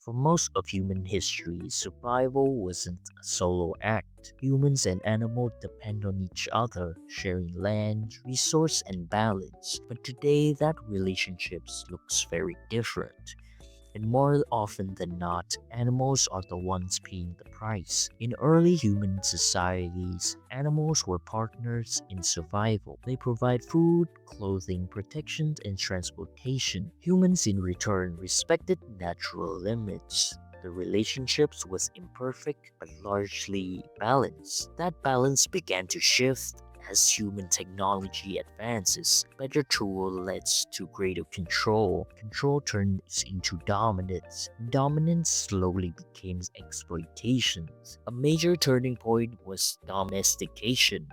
For most of human history, survival wasn't a solo act. Humans and animals depend on each other, sharing land, resource, and balance. But today, that relationship looks very different. And more often than not, animals are the ones paying the price. In early human societies, animals were partners in survival. They provide food, clothing, protection, and transportation. Humans, in return, respected natural limits. The relationships was imperfect but largely balanced. That balance began to shift as human technology advances. Better tool leads to greater control. Control turns into dominance. Dominance slowly becomes exploitation. A major turning point was domestication.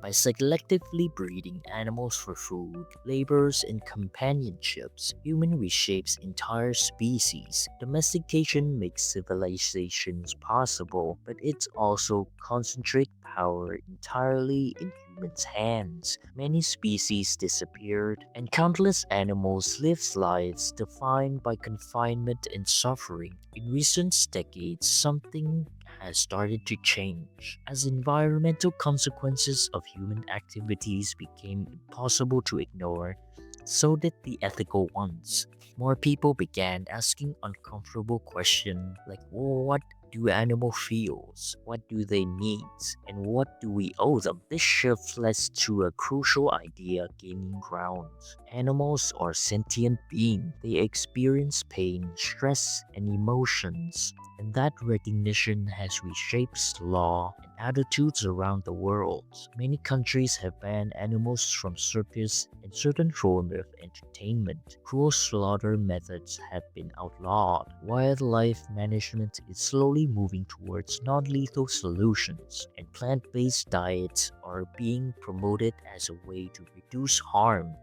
By selectively breeding animals for food, labors, and companionships, human reshapes entire species. Domestication makes civilizations possible, but it also concentrates power entirely in humans' hands. Many species disappeared, and countless animals lived lives defined by confinement and suffering. In recent decades, something has started to change. As environmental consequences of human activities became impossible to ignore, so did the ethical ones. More people began asking uncomfortable questions like, what do animal feels? What do they need? And what do we owe them? This shift led to a crucial idea gaining ground. Animals are sentient beings. They experience pain, stress, and emotions. And that recognition has reshaped law and attitudes around the world. Many countries have banned animals from circus and certain forms of entertainment. Cruel slaughter methods have been outlawed. Wildlife management is slowly moving towards non-lethal solutions, and plant-based diets are being promoted as a way to reduce harm.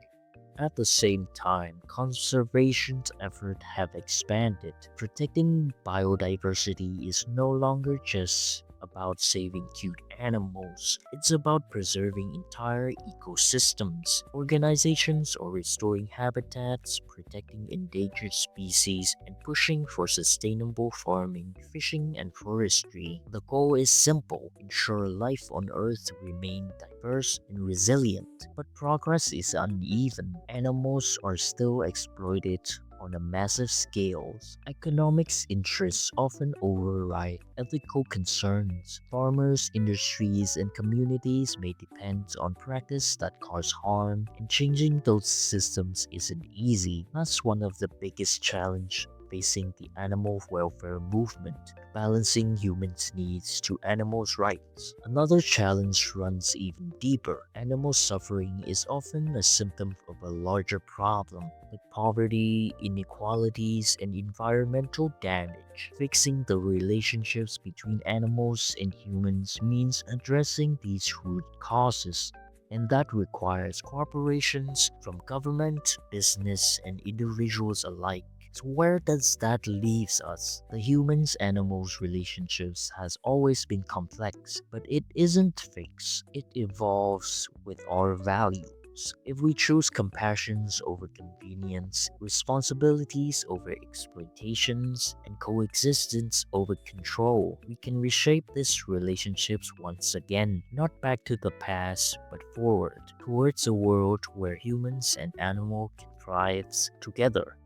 At the same time, conservation efforts have expanded. Protecting biodiversity is no longer just about saving cute animals. It's about preserving entire ecosystems. Organizations are restoring habitats, protecting endangered species, and pushing for sustainable farming, fishing, and forestry. The goal is simple: ensure life on Earth remain diverse and resilient. But progress is uneven. Animals are still exploited on a massive scale. Economics interests often override ethical concerns. Farmers, industries, and communities may depend on practice that cause harm, and changing those systems isn't easy. That's one of the biggest challenges facing the animal welfare movement, balancing humans' needs to animals' rights. Another challenge runs even deeper. Animal suffering is often a symptom of a larger problem, like poverty, inequalities, and environmental damage. Fixing the relationships between animals and humans means addressing these root causes, and that requires cooperations from government, business, and individuals alike. So where does that leave us? The humans animals relationships has always been complex, but it isn't fixed. It evolves with our values. If we choose compassions over convenience, responsibilities over exploitations, and coexistence over control, we can reshape these relationships once again, not back to the past, but forward, towards a world where humans and animals can thrive together.